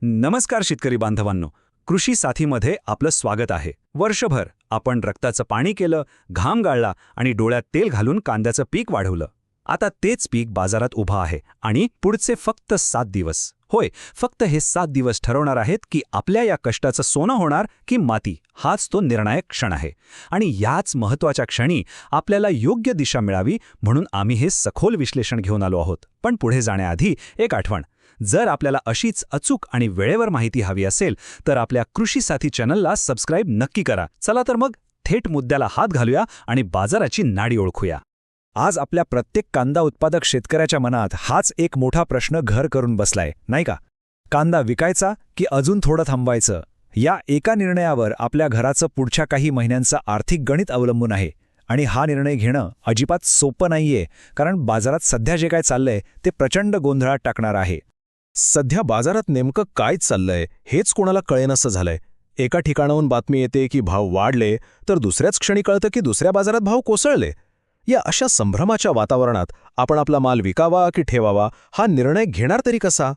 नमस्कार शेतकरी बांधवांनो, कृषी साथीमध्ये आपलं स्वागत आहे. वर्षभर आपण रक्ताचं पाणी केलं, घाम गाळला आणि डोळ्यात तेल घालून कांद्याचं पीक वाढवलं. आता तेच पीक बाजारात उभं आहे आणि पुढचे फक्त 7 दिवस, होय, फक्त हे 7 दिवस ठरवणार आहेत की आपल्या या कष्टाचं सोनं होणार की माती. हाच तो निर्णायक क्षण आहे. आणि याच महत्त्वाच्या क्षणी आपल्याला योग्य दिशा मिळावी म्हणून आम्ही हे सखोल विश्लेषण घेऊन आलो आहोत. पण पुढे जाण्याआधी एक आठवण: जर आपल्याला अशीच अचूक आणि वेळेवर माहिती हवी असेल तर आपल्या कृषी साथी चॅनलला सबस्क्राईब नक्की करा. चला तर मग थेट मुद्द्याला हात घालूया आणि बाजाराची नाडी ओळखूया. आज आपल्या प्रत्येक कांदा उत्पादक शेतकऱ्याच्या मनात हाच एक मोठा प्रश्न घर करून बसलाय, नाही का? कांदा विकायचा की अजून थोडं थांबवायचं? या एका निर्णयावर आपल्या घराचं पुढच्या काही महिन्यांचं आर्थिक गणित अवलंबून आहे. आणि हा निर्णय घेणं अजिबात सोपं नाहीये, कारण बाजारात सध्या जे काय चाललंय ते प्रचंड गोंधळात टाकणार आहे. सध्या बाजारात नेमकं काय चाललंय हेच कोणाला कळेनसं झालंय. एका ठिकाणाहून बातमी येते की भाव वाढले, तर दुसऱ्याच क्षणी कळतं की दुसऱ्या बाजारात भाव कोसळले. या अशा संभ्रमाच्या वातावरणात आपण आपला माल विकावा की ठेवावा हा निर्णय घेणार तरी कसा?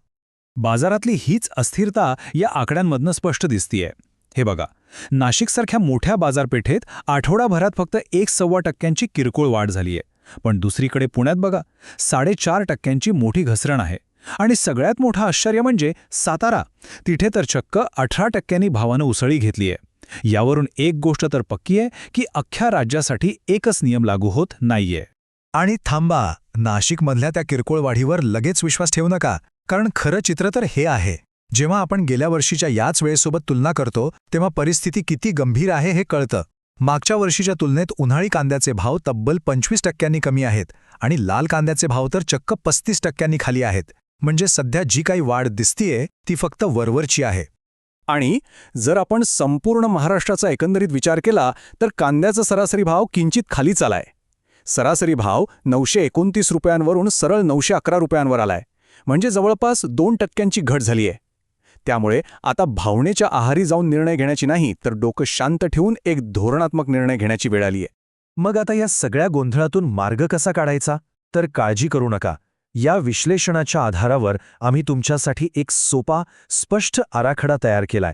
बाजारातली हीच अस्थिरता या आकड्यांमधनं स्पष्ट दिसतीये. हे बघा, नाशिकसारख्या मोठ्या बाजारपेठेत आठवडाभरात फक्त 1.25% किरकोळ वाढ झालीये. पण दुसरीकडे पुण्यात बघा, 4.5% मोठी घसरण आहे. आणि सगळ्यात मोठं आश्चर्य म्हणजे सातारा, तिथे तर चक्क 18% भावानं उसळी घेतलीये. यावरून एक गोष्ट तर पक्की आहे की अख्ख्या राज्यासाठी एकच नियम लागू होत नाहीये. आणि थांबा, नाशिकमधल्या त्या किरकोळ वाढीवर लगेच विश्वास ठेवू नका, कारण खरं चित्र तर हे आहे. जेव्हा आपण गेल्या वर्षीच्या याच वेळेसोबत तुलना करतो तेव्हा परिस्थिती किती गंभीर आहे हे कळतं. मागच्या वर्षीच्या तुलनेत उन्हाळी कांद्याचे भाव तब्बल 25% कमी आहेत आणि लाल कांद्याचे भाव तर चक्क 35% खाली आहेत. म्हणजे सध्या जी काही वाढ दिसतीये ती फक्त वरवरची आहे. आणि जर आपण संपूर्ण महाराष्ट्राचा एकंदरीत विचार केला तर कांद्याचा सरासरी भाव किंचित खाली चालाय. सरासरी भाव 929 रुपयांवरून सरळ 911 रुपयांवर आलाय. म्हणजे जवळपास 2% घट झालीय. त्यामुळे आता भावनेच्या आहारी जाऊन निर्णय घेण्याची नाही, तर डोकं शांत ठेवून एक धोरणात्मक निर्णय घेण्याची वेळ आलीय. मग आता या सगळ्या गोंधळातून मार्ग कसा काढायचा? तर काळजी करू नका. या विश्लेषणाच्या आधारावर आम्ही तुमच्यासाठी एक सोपा, स्पष्ट आराखडा तयार केलाय.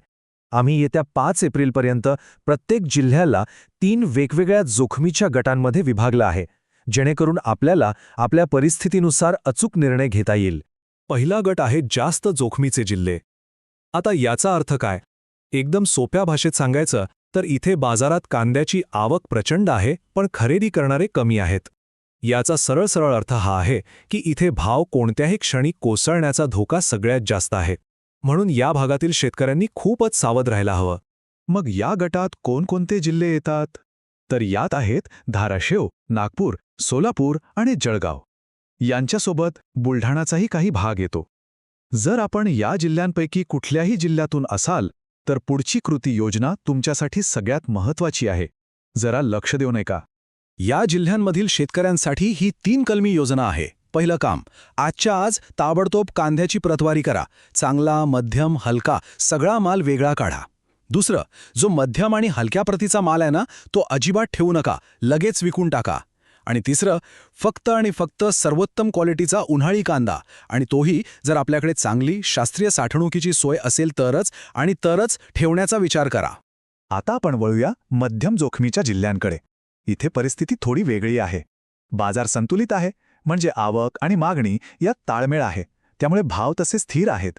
आम्ही येत्या 5 एप्रिलपर्यंत प्रत्येक जिल्ह्याला 3 वेगवेगळ्या जोखमीच्या गटांमध्ये विभागलं आहे, जेणेकरून आपल्याला आपल्या परिस्थितीनुसार अचूक निर्णय घेता येईल. पहिला गट आहे जास्त जोखमीचे जिल्हे. आता याचा अर्थ काय? एकदम सोप्या भाषेत सांगायचं तर इथे बाजारात कांद्याची आवक प्रचंड आहे, पण खरेदी करणारे कमी आहेत. याचा सरळ अर्थ हा आहे की इथे भाव कोणत्याही क्षणी कोसळण्याचा धोका सगळ्यात जास्त आहे. म्हणून या भागातील शेतकऱ्यांनी खूपच सावध राहायला हवं. मग या गटात कोणकोणते जिल्हे येतात? तर यात आहेत धाराशिव, नागपूर, सोलापूर आणि जळगाव. यांच्यासोबत बुलढाणाचाही काही भाग येतो. जर आपण या जिल्ह्यांपैकी कुठल्याही जिल्ह्यातून असाल तर पुढची कृती योजना तुमच्यासाठी सगळ्यात महत्त्वाची आहे. जरा लक्ष देऊ नका. या जिल्ह्यांमधील शेतकऱ्यांसाठी ही 3 कलमी योजना आहे. पहिलं काम, आजच्या आज ताबडतोब कांद्याची प्रतवारी करा. चांगला, मध्यम, हलका सगळा माल वेगळा काढा. दुसरं, जो मध्यम आणि हलक्या प्रतीचा माल आहे ना, तो अजिबात ठेवू नका, लगेच विकून टाका. आणि तिसरं, फक्त आणि फक्त सर्वोत्तम क्वालिटीचा उन्हाळी कांदा, आणि तोही जर आपल्याकडे चांगली शास्त्रीय साठवणुकीची सोय असेल तरच ठेवण्याचा विचार करा. आता आपण वळूया मध्यम जोखमीच्या जिल्ह्यांकडे. इथे परिस्थिती थोडी वेगळी आहे. बाजार संतुलित आहे, म्हणजे आवक आणि मागणी यात ताळमेळ आहे, त्यामुळे भाव तसे स्थिर आहेत.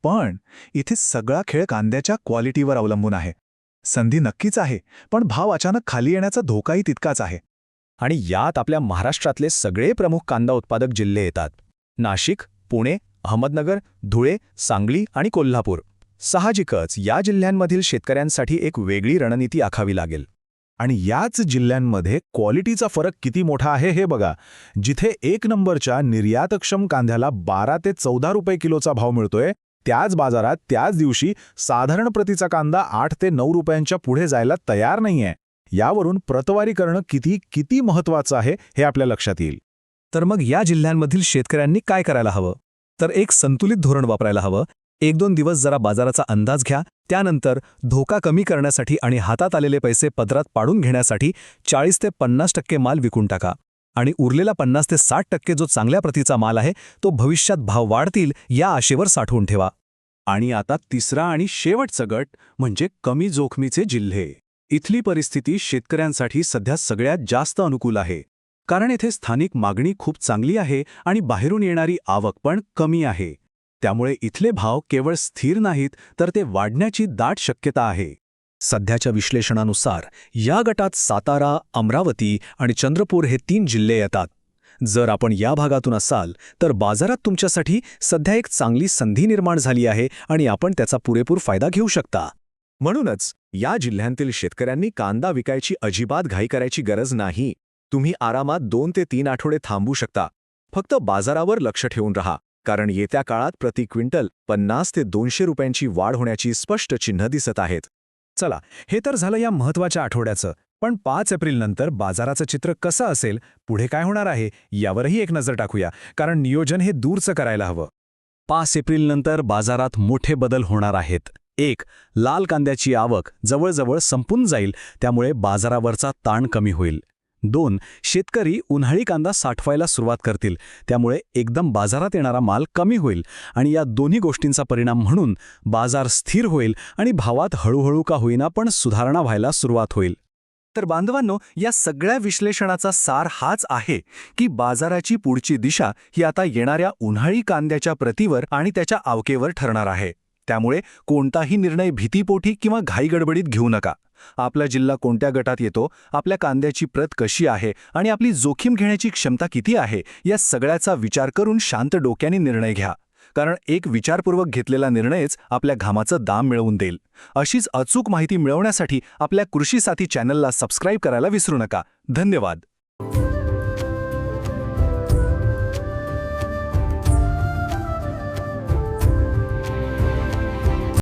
पण इथे सगळा खेळ कांद्याच्या क्वालिटीवर अवलंबून आहे. संधी नक्कीच आहे, पण भाव अचानक खाली येण्याचा धोकाही तितकाच आहे. आणि यात आपल्या महाराष्ट्रातले सगळे प्रमुख कांदा उत्पादक जिल्हे येतात: नाशिक, पुणे, अहमदनगर, धुळे, सांगली आणि कोल्हापूर. साहजिकच या जिल्ह्यांमधील शेतकऱ्यांसाठी एक वेगळी रणनीती आखावी लागेल. आणि याच जिल्ह्यांमध्ये क्वालिटीचा फरक किती मोठा आहे हे बघा. जिथे 1 नंबरच्या निर्यातक्षम कांद्याला 12 ते 14 रुपये किलोचा भाव मिळतोय, त्याच बाजारात त्याच दिवशी साधारण प्रतीचा कांदा 8 ते 9 रुपयांच्या पुढे जायला तयार नाहीये. यावरून प्रतवारी करणं किती महत्त्वाचं आहे हे आपल्या लक्षात येईल. तर मग या जिल्ह्यांमधील शेतकऱ्यांनी काय करायला हवं? तर एक संतुलित धोरण वापरायला हवं. 1-2 दिवस जरा बाजाराचा अंदाज घ्या. त्यानंतर धोका कमी करण्यासाठी आणि हातात आलेले पैसे पदरात पाडून घेण्यासाठी 40 ते 50% माल विकून टाका. आणि उरलेला 50 ते 60% जो चांगल्या प्रतीचा माल आहे तो भविष्यात भाव वाढतील या आशेवर साठवून ठेवा. आणि आता तिसरा आणि शेवटचा गट म्हणजे कमी जोखमीचे जिल्हे. इथली परिस्थिती शेतकऱ्यांसाठी सध्या सगळ्यात जास्त अनुकूल आहे. कारण येथे स्थानिक मागणी खूप चांगली आहे आणि बाहेरून येणारी आवक पण कमी आहे. त्यामुळे इथले भाव केवळ स्थिर नाहीत तर ते वाढण्याची दाट शक्यता आहे. सध्याच्या विश्लेषणानुसार या गटात सातारा, अमरावती आणि चंद्रपूर हे 3 जिल्हे येतात. जर आपण या भागातून असाल तर बाजारात तुमच्यासाठी सध्या एक चांगली संधी निर्माण झाली आहे आणि आपण त्याचा पुरेपूर फायदा घेऊ शकता. म्हणूनच या जिल्ह्यांतील शेतकऱ्यांनी कांदा विकायची अजिबात घाई करायची गरज नाही. तुम्ही आरामात 2 ते 3 आठवडे थांबू शकता. फक्त बाजारावर लक्ष ठेवून रहा, कारण येत्या काळात प्रति क्विंटल 50 ते 200 रुपयांची वाढ होण्याची स्पष्ट चिन्ह दिसत आहेत. चला, हे तर झालं या महत्त्वाच्या आठवड्याचं. पण 5 एप्रिलनंतर बाजाराचं चित्र कसं असेल, पुढे काय होणार आहे, यावरही एक नजर टाकूया, कारण नियोजन हे दूरचं करायला हवं. 5 एप्रिलनंतर बाजारात मोठे बदल होणार आहेत. 1. लाल कांद्याची आवक जवळजवळ संपून जाईल, त्यामुळे बाजारावरचा ताण कमी होईल. 2. शेतकरी उन्हाळी कांदा साठवायला सुरुवात करतील, त्यामुळे एकदम बाजारात येणारा माल कमी होईल आणि या दोन्ही गोष्टींचा परिणाम म्हणून बाजार स्थिर होईल आणि भावात हळूहळू का होईना पण सुधारणा व्हायला सुरुवात होईल. तर बांधवांनो, या सगळ्या विश्लेषणाचा सार हाच आहे की बाजाराची पुढची दिशा ही आता येणाऱ्या उन्हाळी कांद्याच्या प्रतीवर आणि त्याच्या आवकेवर ठरणार आहे. त्यामुळे कोणताही निर्णय भीतीपोटी किंवा घाईगडबडीत घेऊ नका. आपला जिल्हा कोणत्या गटात येतो, आपल्या कांद्याची प्रत कशी आहे आणि आपली जोखीम घेण्याची क्षमता किती आहे, या सगळ्याचा विचार करून शांत डोक्याने निर्णय घ्या. कारण एक विचारपूर्वक घेतलेला निर्णयच आपल्या घामाचं दाम मिळवून देईल. अशीच अचूक माहिती मिळवण्यासाठी आपल्या कृषी साथी चॅनलला सबस्क्राईब करायला विसरू नका. धन्यवाद.